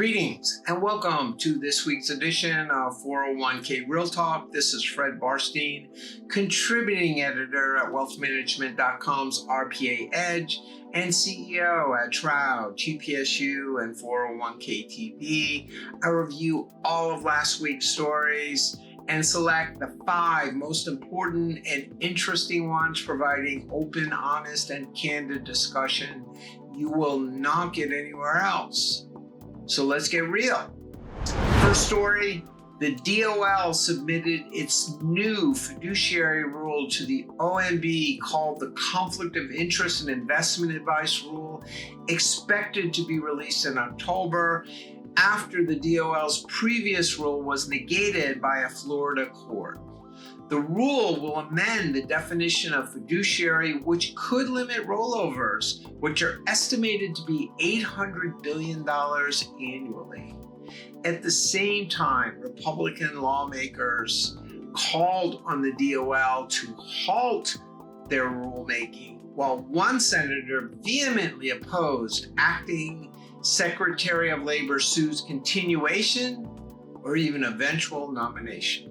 Greetings and welcome to this week's edition of 401k Real Talk. This is Fred Barstein, contributing editor at wealthmanagement.com's RPA Edge and CEO at Shroud, TPSU, and 401k TV. I review all of last week's stories and select the 5 most important and interesting ones, providing open, honest, and candid discussion you will not get anywhere else. So let's get real. First story, the DOL submitted its new fiduciary rule to the OMB called the Conflict of Interest and Investment Advice Rule, expected to be released in October after the DOL's previous rule was negated by a Florida court. The rule will amend the definition of fiduciary, which could limit rollovers, which are estimated to be $800 billion annually. At the same time, Republican lawmakers called on the DOL to halt their rulemaking, while one senator vehemently opposed acting Secretary of Labor Sue's continuation or even eventual nomination.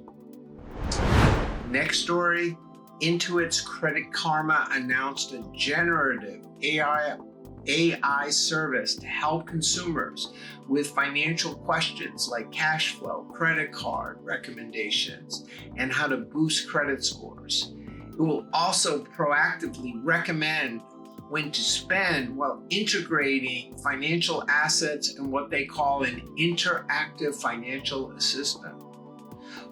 Next story, Intuit's Credit Karma announced a generative AI service to help consumers with financial questions like cash flow, credit card recommendations, and how to boost credit scores. It will also proactively recommend when to spend while integrating financial assets and what they call an interactive financial assistant.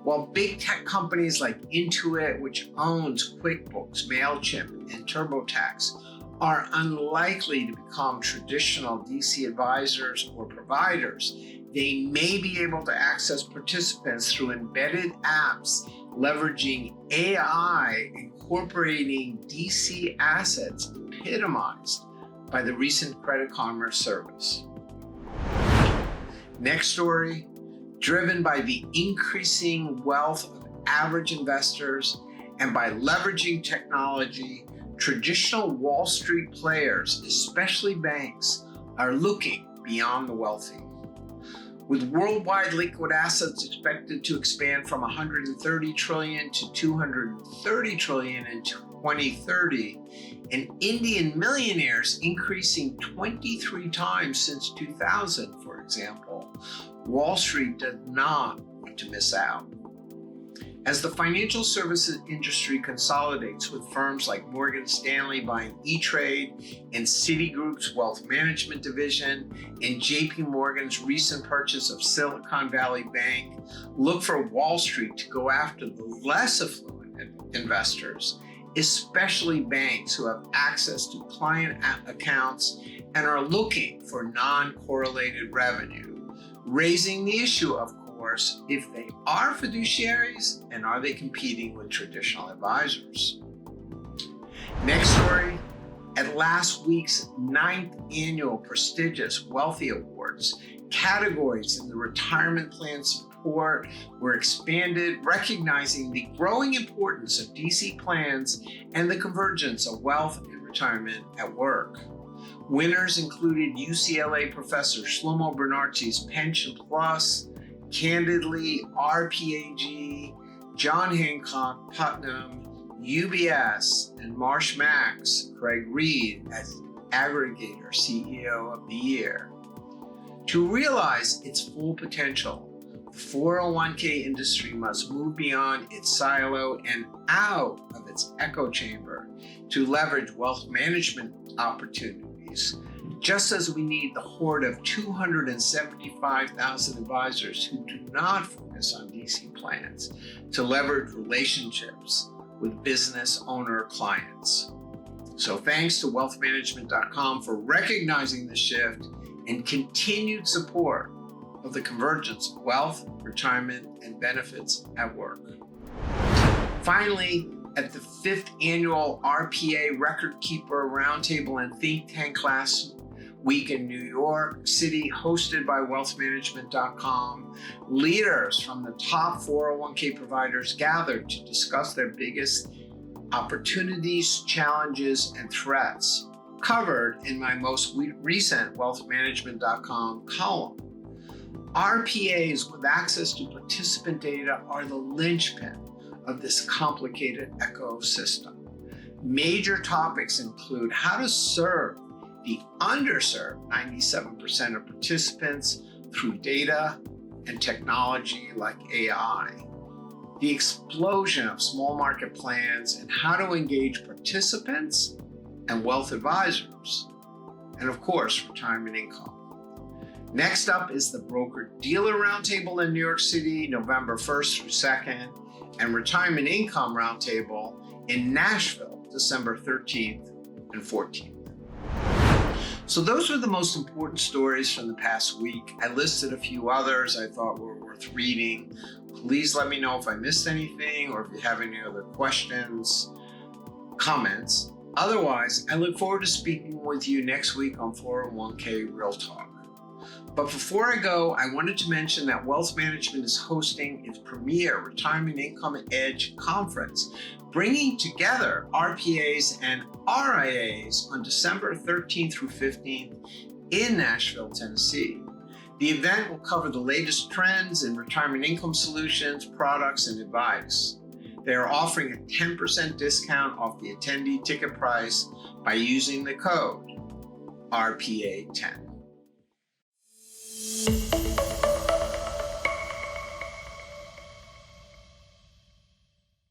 While big tech companies like Intuit, which owns QuickBooks, MailChimp, and TurboTax, are unlikely to become traditional DC advisors or providers, they may be able to access participants through embedded apps leveraging AI, incorporating DC assets epitomized by the recent Credit Karma service. Next story, driven by the increasing wealth of average investors and by leveraging technology, traditional Wall Street players, especially banks, are looking beyond the wealthy. With worldwide liquid assets expected to expand from $130 trillion to $230 trillion in 2030, and Indian millionaires increasing 23 times since 2000, for example, Wall Street does not want to miss out. As the financial services industry consolidates with firms like Morgan Stanley buying E-Trade and Citigroup's wealth management division and JP Morgan's recent purchase of Silicon Valley Bank, look for Wall Street to go after the less affluent investors, especially banks who have access to client accounts and are looking for non-correlated revenue, raising the issue, of course, if they are fiduciaries and are they competing with traditional advisors. Next story, at last week's 9th annual prestigious Wealthy Awards, categories in the retirement plan support were expanded, recognizing the growing importance of DC plans and the convergence of wealth and retirement at work. Winners included UCLA professor Shlomo Bernardzi's Pension Plus, Candidly, RPA Edge, John Hancock Putnam, UBS, and Marsh Max, Craig Reed as Aggregator CEO of the Year. To realize its full potential, the 401k industry must move beyond its silo and out of its echo chamber to leverage wealth management opportunities, just as we need the horde of 275,000 advisors who do not focus on DC plans to leverage relationships with business owner clients. So thanks to wealthmanagement.com for recognizing the shift and continued support of the convergence of wealth, retirement, and benefits at work. Finally, at the 5th annual RPA Record Keeper Roundtable and Think Tank last week in New York City, hosted by wealthmanagement.com, leaders from the top 401k providers gathered to discuss their biggest opportunities, challenges, and threats, covered in my most recent wealthmanagement.com column. RPAs with access to participant data are the linchpin of this complicated ecosystem. Major topics include how to serve the underserved 97% of participants through data and technology like AI, the explosion of small market plans and how to engage participants and wealth advisors, and of course, retirement income. Next up is the Broker-Dealer Roundtable in New York City, November 1st through 2nd, and Retirement Income Roundtable in Nashville, December 13th and 14th. So those were the most important stories from the past week. I listed a few others I thought were worth reading. Please let me know if I missed anything or if you have any other questions, comments. Otherwise, I look forward to speaking with you next week on 401k Real Talk. But before I go, I wanted to mention that Wealth Management is hosting its premier Retirement Income Edge conference, bringing together RPAs and RIAs on December 13th through 15th in Nashville, Tennessee. The event will cover the latest trends in retirement income solutions, products, and advice. They are offering a 10% discount off the attendee ticket price by using the code RPA10.